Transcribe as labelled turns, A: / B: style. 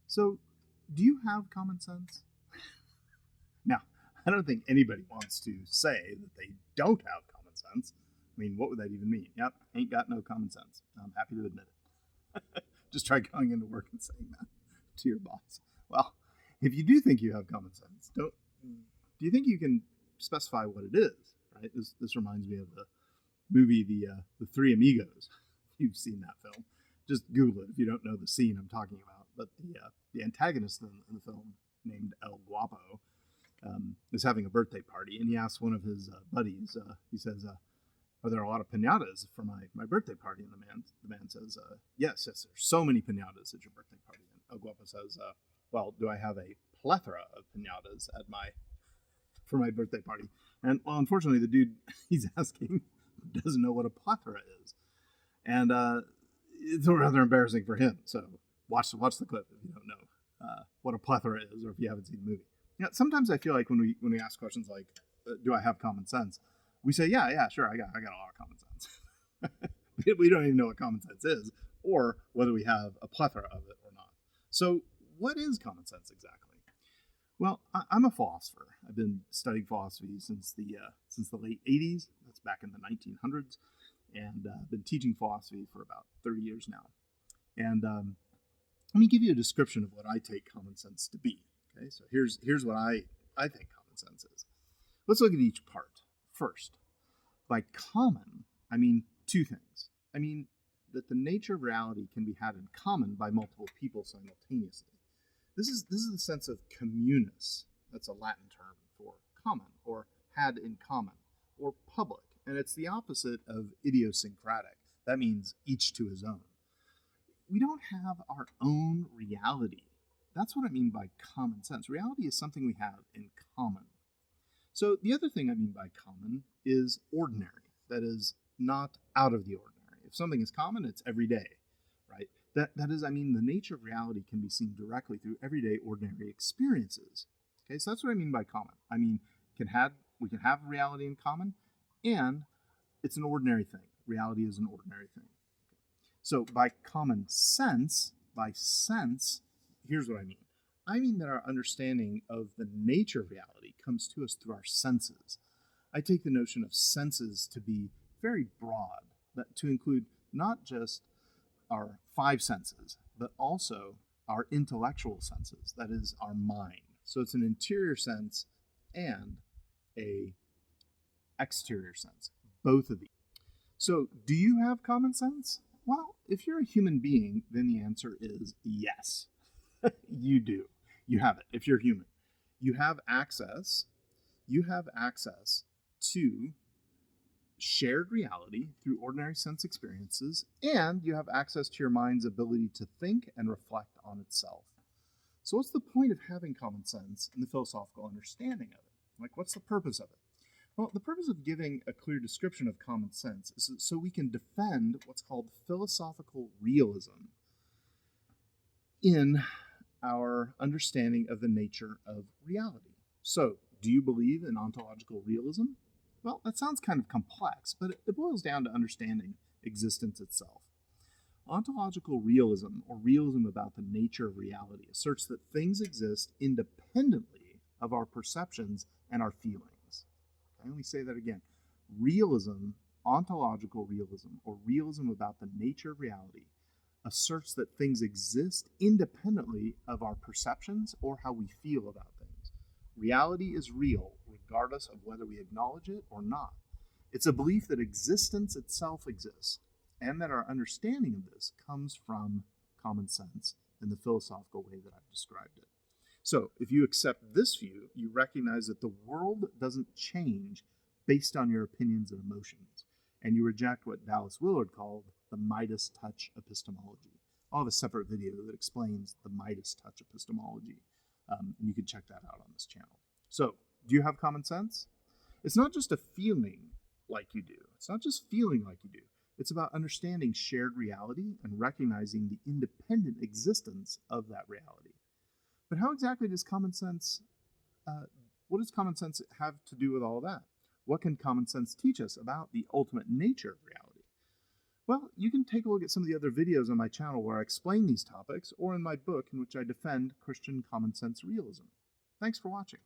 A: So, do you have common sense? Now, I don't think anybody wants to say that they don't have common sense. I mean, what would that even mean? Yep, ain't got no common sense. I'm happy to admit it. Just try going into work and saying that to your boss. Well, if you do think you have common sense, do you think you can specify what it is? Right. This reminds me of the movie the Three Amigos. You've seen that film. Just Google it if you don't know the scene I'm talking about. But the antagonist in the film, named El Guapo, is having a birthday party, and he asks one of his buddies. He says, "Are there a lot of pinatas for my birthday party?" And the man says, "Yes, there's so many pinatas at your birthday party." And El Guapo says, "Well, do I have a plethora of pinatas for my birthday party?" And well, unfortunately, the dude he's asking doesn't know what a plethora is, and it's rather embarrassing for him. So watch the clip if you don't know what a plethora is, or if you haven't seen the movie. Yeah, sometimes I feel like when we ask questions like, "Do I have common sense?" we say, "Yeah, sure, I got a lot of common sense." We don't even know what common sense is, or whether we have a plethora of it or not. So, what is common sense exactly? Well, I'm a philosopher. I've been studying philosophy since the late '80s. That's back in the 1900s, and I've been teaching philosophy for about 30 years now. And let me give you a description of what I take common sense to be. Okay, so here's what I think common sense is. Let's look at each part. First, by common, I mean two things. I mean that the nature of reality can be had in common by multiple people simultaneously. This is the sense of communis. That's a Latin term for common, or had in common, or public. And it's the opposite of idiosyncratic. That means each to his own. We don't have our own reality. That's what I mean by common sense. Reality is something we have in common. So the other thing I mean by common is ordinary. That is not out of the ordinary. If something is common, it's everyday, right? That is, I mean, the nature of reality can be seen directly through everyday ordinary experiences. Okay, so that's what I mean by common. I mean, we can have reality in common, and it's an ordinary thing. Reality is an ordinary thing. So by common sense, here's what I mean. I mean that our understanding of the nature of reality comes to us through our senses. I take the notion of senses to be very broad, that to include not just our five senses, but also our intellectual senses, that is, our mind. So it's an interior sense and a exterior sense, both of these. So do you have common sense? Well, if you're a human being, then the answer is yes. You do. You have it. If you're human, you have access. You have access to shared reality through ordinary sense experiences, and you have access to your mind's ability to think and reflect on itself. So, what's the point of having common sense in the philosophical understanding of it? Like, what's the purpose of it? Well, the purpose of giving a clear description of common sense is so we can defend what's called philosophical realism in our understanding of the nature of reality. So, do you believe in ontological realism? Well, that sounds kind of complex, but it boils down to understanding existence itself. Ontological realism, or realism about the nature of reality, asserts that things exist independently of our perceptions and our feelings. Okay, let me say that again. Realism, ontological realism, or realism about the nature of reality, asserts that things exist independently of our perceptions or how we feel about things. Reality is real, regardless of whether we acknowledge it or not. It's a belief that existence itself exists, and that our understanding of this comes from common sense in the philosophical way that I've described it. So, if you accept this view, you recognize that the world doesn't change based on your opinions and emotions, and you reject what Dallas Willard called the Midas touch epistemology. I'll have a separate video that explains the Midas touch epistemology, and you can check that out on this channel. So, do you have common sense? It's not just a feeling like you do. It's not just feeling like you do. It's about understanding shared reality and recognizing the independent existence of that reality. But how exactly does common sense, what does common sense have to do with all of that? What can common sense teach us about the ultimate nature of reality? Well, you can take a look at some of the other videos on my channel where I explain these topics, or in my book in which I defend Christian common sense realism. Thanks for watching.